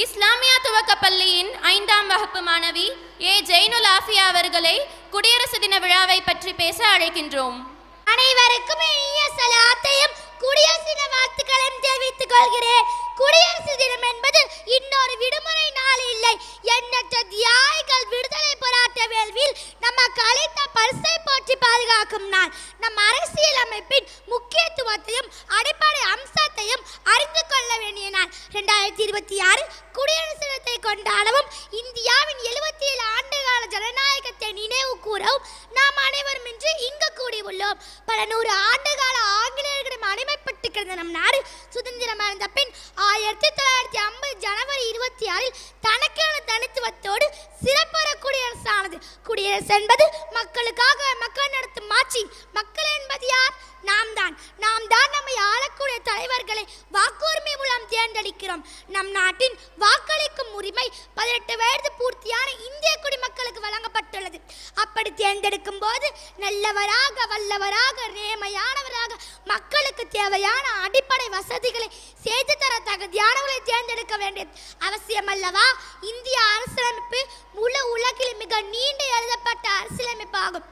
இஸ்லாமியா துவக்கப்பள்ளியின் 5ஆம் வகுப்பு மாணவி ஏ ஜெயினுல் ஆஃபியா அவர்களை குடியரசு தின விழாவை பற்றி பேச அழைக்கின்றோம். அனைவருக்கும் இனிய சலாத்தையும் குடியரசு தின வாழ்த்துக்களையும் தெரிவித்துக் கொள்கிறேன். குடியரசு தினம் என்பது இன்னொரு விடுமுறை நாள் இல்லை. எண்ணற்ற தியாகிகள் விடுதலை போராட்ட வேள்வியில் நமக்கு அளித்த பரிசை போற்றி பாதுகாக்கும் நாள். நம் அரசியல் அமைப்பின் முக்கியத்துவத்தையும் அடிப்படை அம்சத்தையும் அறிந்து கொள்ள வேண்டிய நாள். 2026 குடியரசு தினத்தை கொண்டாடவும் இந்தியாவின் 77 ஆண்டுகால ஜனநாயகத்தை நினைவு கூறவும் நாம் அனைவரும் இன்று இங்கு கூடியுள்ளோம். பல 100 ஆண்டுகால ஆங்கிலேயர்களிடம் அடிமைப்பட்டு கிடந்த நம் நாடு சுதந்திரம் அடைந்த பின் 1950 ஜனவரி 26 தனக்கான தனித்துவத்தோடு சிறப்புற குடியரசானது. குடியரசு என்பது மக்களுக்காக மக்கள் நடத்தும் ஆட்சி. மக்கள் என்பது யார்? நாம் தான் நம்மை ஆளக்கூடிய தலைவர்களை வாக்குரிமை மூலம் தேர்ந்தெடுக்கிறோம். நம் நாட்டின் வாக்களிக்கும் உரிமை 18 வயது பூர்த்தியான இந்திய குடிமக்களுக்கு வழங்கப்பட்டுள்ளது. அப்படி தேர்ந்தெடுக்கும் போது நல்லவராக, வல்லவராக, நேர்மையானவராக, மக்களுக்கு தேவையான அடிப்படை வசதிகளை செய்து தர தகுதியானவர்களை தேர்ந்தெடுக்க வேண்டியது அவசியம் அல்லவா? இந்திய அரசியலமைப்பு முழு உலகில் மிக நீண்ட எழுதப்பட்ட அரசியலமைப்பாகும்.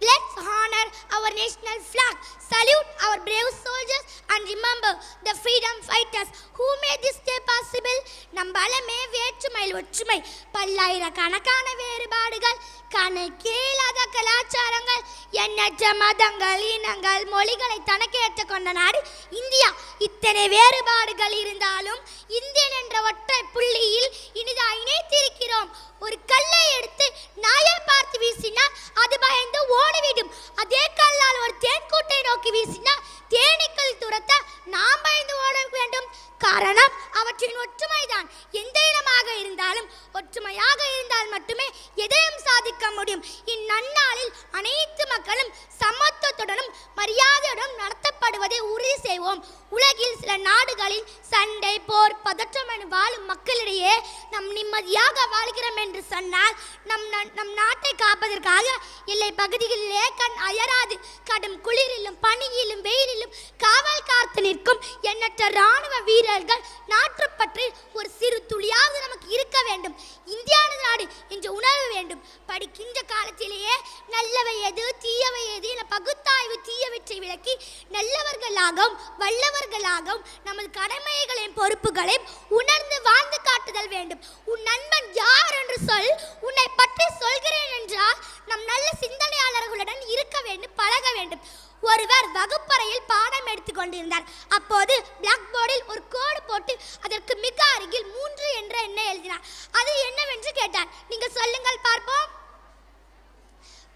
Let's honor our national flag, salute our brave soldiers and remember the freedom fighters who made this day possible. நம் பலமே வேற்றுமையில் ஒற்றுமை. பல்லாயிரக்கணக்கான வேறுபாடுகள், கணக்கில்லாத கலாச்சாரங்கள், எண்ணற்ற மதங்கள், இனங்கள், மொழிகளை தனக்கேற்று கொண்ட நாடு இந்தியா. இத்தனை வேறுபாடுகள் இருந்தாலும் இந்தியன் என்ற ஒற்றை புள்ளியில் இனிதாக இணைத்திருக்கிறோம். ஒரு கல்லை எடுத்து நாயை பார்த்து வீசினால் அது பயந்து ஓடிவிடும். அதே கல்லால் ஒரு தேன்கூட்டை நோக்கி வீசினால் தேனீக்கள் துரத்த நாம் பயந்து ஓட வேண்டும். காரணம் அவற்றின் ஒற்றுமைதான். எந்த இனமாக இருந்தாலும் ஒற்றுமையாக இருந்தால் மட்டுமே எதையும் சாதிக்க முடியும். இந்நன்னாளில் அனைத்து மக்களும் சமத்துவத்துடனும் மரியாதையுடன் நடத்தப்படுவதை உறுதி செய்வோம். உலகில் சில நாடுகளில் சண்டை, போர், பதற்றம் என வாழும் மக்களிடையே நம் நிம்மதியாக வாழ்கிறோம் என்று சொன்னால் நம் நாட்டை காப்பதற்காக எல்லை பகுதிகளிலே கண் அயராது கடும் குளிரிலும் பனியிலும் வெயிலிலும் காவல் காத்து நிற்கும் எண்ணற்ற இராணுவ வீரர்கள் நாட்டுப்பற்றி ஒரு சிறு துளியாவது நமக்கு இருக்க வேண்டும். இந்தியான நாடு என்று உணர்வு வேண்டும். படிக்கின்ற காலத்திலேயே நல்லவை எது, தீயவை எது என பகுத்தாய்வு தீயவற்றை விளக்கி நல்லவர்களாகவும் வல்லவர்களாகவும் நமது கடமைகளையும் பொறுப்புகளையும் உணர்ந்து வாழ்ந்து காட்டுதல் வேண்டும். உன் நண்பன் யார் என்று சொல். உன்னை பற்றி சொல்கிறேன் என்றால் நம் நல்ல சிந்தனையாளர்களுடன் இருக்க வேண்டும், பழக வேண்டும். ஒருவர் வகுப்பறையில் பாடம் எடுத்துக் கொண்டிருந்தார். அப்போது பிளாக் போர்டில் ஒரு கோடு போட்டு அதற்கு மிக அருகில் 3 என்ற எண்ணை எழுதினார். அது என்னவென்று கேட்டார். நீங்கள் சொல்லுங்கள் பார்ப்போம்.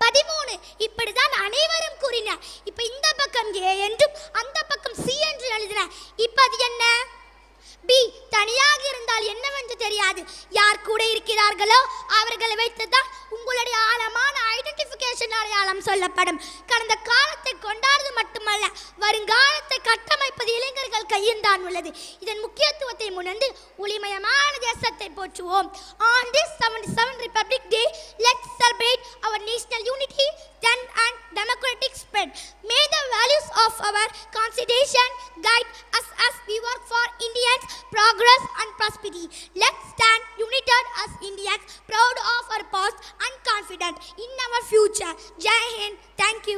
13. இப்படிதான் அனைவரும் கூறினார். இப்ப இந்த பக்கம் A என்றும் அந்த பக்கம் C என்று எழுதினார். இப்ப அது என்ன? B. தனியாக இருந்தால் என்னவென்று தெரியாது. யார் கூட இருக்கிறார்களோ அவர்களை வைத்துதான் உங்களுடைய ஆழமான ஐடென்டிஃபிகேஷன் அடையாளம் சொல்லப்படும். கடந்த காலத்தை கொண்டாடுவது மட்டுமல்ல, வருங்காலத்தை கட்டமைப்பது இளைஞர்கள் கையில் தான் உள்ளது. இதன் முக்கியத்துவத்தை உணர்ந்து ஒளிமயமான தேசத்தை போற்றுவோம். On this 77th Republic Day, let's celebrate our national unity, strength and democratic spirit. May the values of our Constitution guide us as we work for Indians' progress and prosperity. Let's stand united as Indians, proud of our past and confident in our future. Jai Hind. Thank you.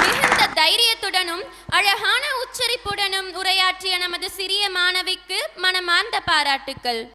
மிகுந்த தைரியத்துடனும் அழகான உச்சரிப்புடனும் உரையாற்றிய நமது சிறிய மாணவிக்கு மனமார்ந்த பாராட்டுக்கள்.